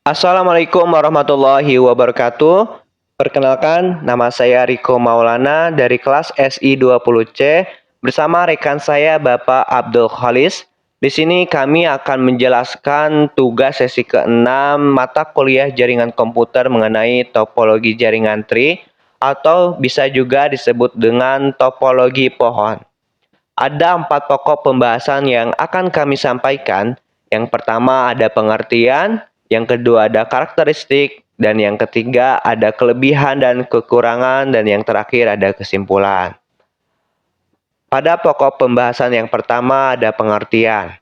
Assalamualaikum warahmatullahi wabarakatuh. Perkenalkan, nama saya Riko Maulana dari kelas SI 20C bersama rekan saya Bapak Abdul Khalis. Di sini kami akan menjelaskan tugas sesi ke-6 mata kuliah jaringan komputer mengenai topologi jaringan tree atau bisa juga disebut dengan topologi pohon. Ada 4 pokok pembahasan yang akan kami sampaikan. Yang pertama ada pengertian, yang kedua ada karakteristik, dan yang ketiga ada kelebihan dan kekurangan, dan yang terakhir ada kesimpulan. Pada pokok pembahasan yang pertama ada pengertian.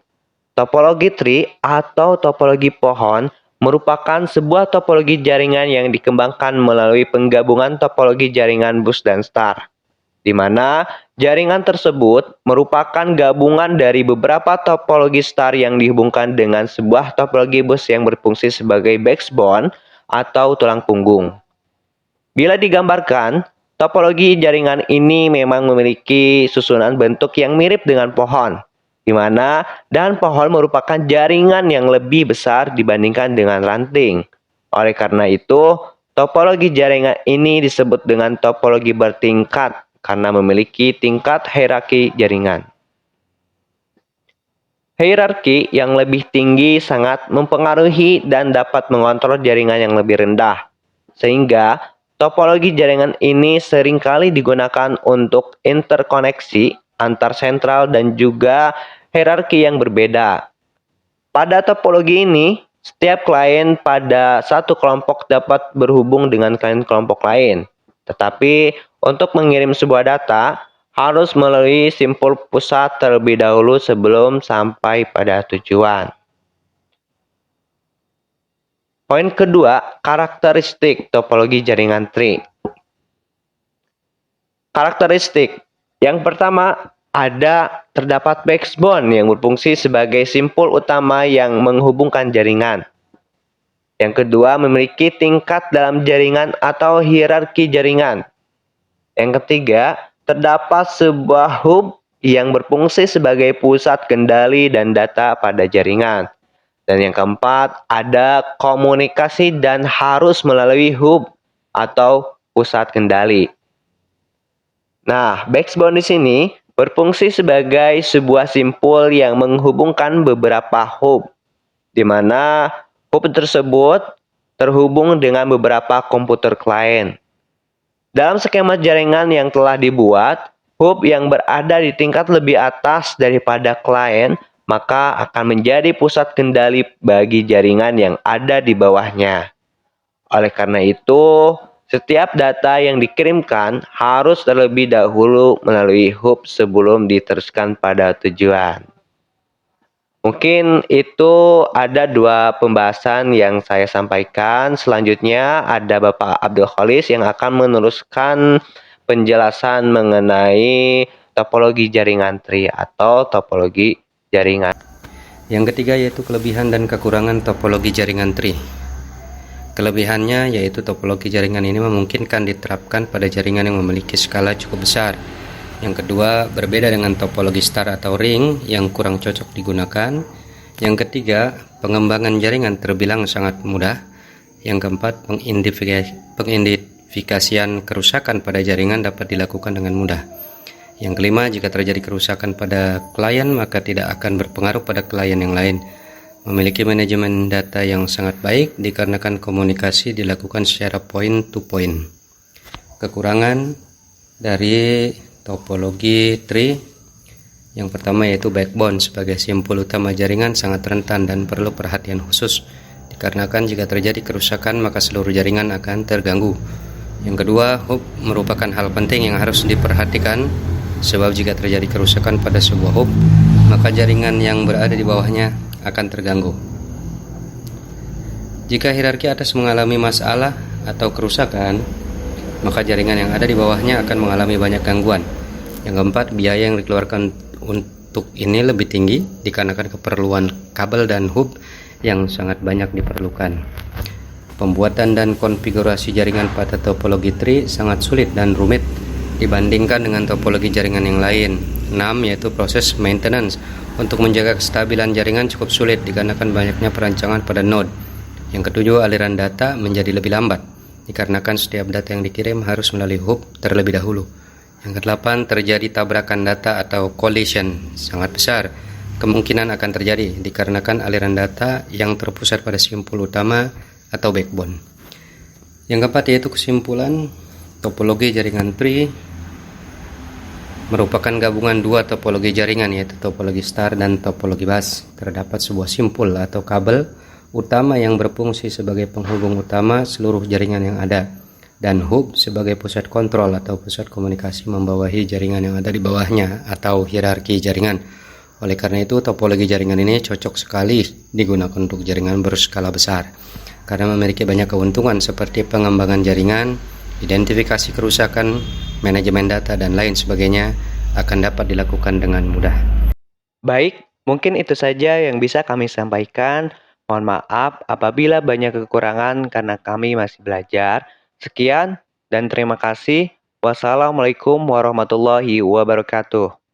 Topologi tree atau topologi pohon merupakan sebuah topologi jaringan yang dikembangkan melalui penggabungan topologi jaringan bus dan star, di mana jaringan tersebut merupakan gabungan dari beberapa topologi star yang dihubungkan dengan sebuah topologi bus yang berfungsi sebagai backbone atau tulang punggung. Bila digambarkan, topologi jaringan ini memang memiliki susunan bentuk yang mirip dengan pohon, di mana dahan pohon merupakan jaringan yang lebih besar dibandingkan dengan ranting. Oleh karena itu, topologi jaringan ini disebut dengan topologi bertingkat karena memiliki tingkat hierarki jaringan. Hierarki yang lebih tinggi sangat mempengaruhi dan dapat mengontrol jaringan yang lebih rendah, sehingga topologi jaringan ini seringkali digunakan untuk interkoneksi antar sentral dan juga hierarki yang berbeda. Pada topologi ini, setiap klien pada satu kelompok dapat berhubung dengan klien kelompok lain. Tetapi untuk mengirim sebuah data, harus melalui simpul pusat terlebih dahulu sebelum sampai pada tujuan. Poin kedua, karakteristik topologi jaringan tree. Karakteristik. Yang pertama, terdapat backbone yang berfungsi sebagai simpul utama yang menghubungkan jaringan. Yang kedua, memiliki tingkat dalam jaringan atau hierarki jaringan. Yang ketiga, terdapat sebuah hub yang berfungsi sebagai pusat kendali dan data pada jaringan. Dan yang keempat, ada komunikasi dan harus melalui hub atau pusat kendali. Nah, backbone di sini berfungsi sebagai sebuah simpul yang menghubungkan beberapa hub, di mana hub tersebut terhubung dengan beberapa komputer klien. Dalam skema jaringan yang telah dibuat, hub yang berada di tingkat lebih atas daripada klien maka akan menjadi pusat kendali bagi jaringan yang ada di bawahnya. Oleh karena itu, setiap data yang dikirimkan harus terlebih dahulu melalui hub sebelum diteruskan pada tujuan. Mungkin itu ada 2 pembahasan yang saya sampaikan. Selanjutnya ada Bapak Abdul Khalis yang akan meneruskan penjelasan mengenai topologi jaringan tree atau topologi jaringan. Yang ketiga yaitu kelebihan dan kekurangan topologi jaringan tree. Kelebihannya yaitu topologi jaringan ini memungkinkan diterapkan pada jaringan yang memiliki skala cukup besar. Yang kedua, berbeda dengan topologi star atau ring yang kurang cocok digunakan. Yang ketiga, pengembangan jaringan terbilang sangat mudah. Yang keempat, pengidentifikasian kerusakan pada jaringan dapat dilakukan dengan mudah. Yang kelima, jika terjadi kerusakan pada klien maka tidak akan berpengaruh pada klien yang lain. Memiliki manajemen data yang sangat baik dikarenakan komunikasi dilakukan secara point to point. Kekurangan dari topologi tree yang pertama yaitu backbone sebagai simpul utama jaringan sangat rentan dan perlu perhatian khusus dikarenakan jika terjadi kerusakan maka seluruh jaringan akan terganggu. Yang kedua, hub merupakan hal penting yang harus diperhatikan sebab jika terjadi kerusakan pada sebuah hub maka jaringan yang berada di bawahnya akan terganggu. Jika hierarki atas mengalami masalah atau kerusakan maka jaringan yang ada di bawahnya akan mengalami banyak gangguan. Yang keempat, biaya yang dikeluarkan untuk ini lebih tinggi dikarenakan keperluan kabel dan hub yang sangat banyak diperlukan. Pembuatan dan konfigurasi jaringan pada topologi tree sangat sulit dan rumit dibandingkan dengan topologi jaringan yang lain. 6 yaitu proses maintenance. Untuk menjaga kestabilan jaringan cukup sulit dikarenakan banyaknya perancangan pada node. Yang ketujuh, aliran data menjadi lebih lambat, dikarenakan setiap data yang dikirim harus melalui hub terlebih dahulu. Yang kedelapan, terjadi tabrakan data atau collision sangat besar. Kemungkinan akan terjadi dikarenakan aliran data yang terpusat pada simpul utama atau backbone. Yang keempat yaitu kesimpulan, topologi jaringan tree merupakan gabungan dua topologi jaringan, yaitu topologi star dan topologi bus. Terdapat sebuah simpul atau kabel utama yang berfungsi sebagai penghubung utama seluruh jaringan yang ada, dan hub sebagai pusat kontrol atau pusat komunikasi membawahi jaringan yang ada di bawahnya atau hierarki jaringan. Oleh karena itu, topologi jaringan ini cocok sekali digunakan untuk jaringan berskala besar karena memiliki banyak keuntungan seperti pengembangan jaringan, identifikasi kerusakan, manajemen data, dan lain sebagainya akan dapat dilakukan dengan mudah. Baik, mungkin itu saja yang bisa kami sampaikan. Mohon maaf apabila banyak kekurangan karena kami masih belajar. Sekian dan terima kasih. Wassalamualaikum warahmatullahi wabarakatuh.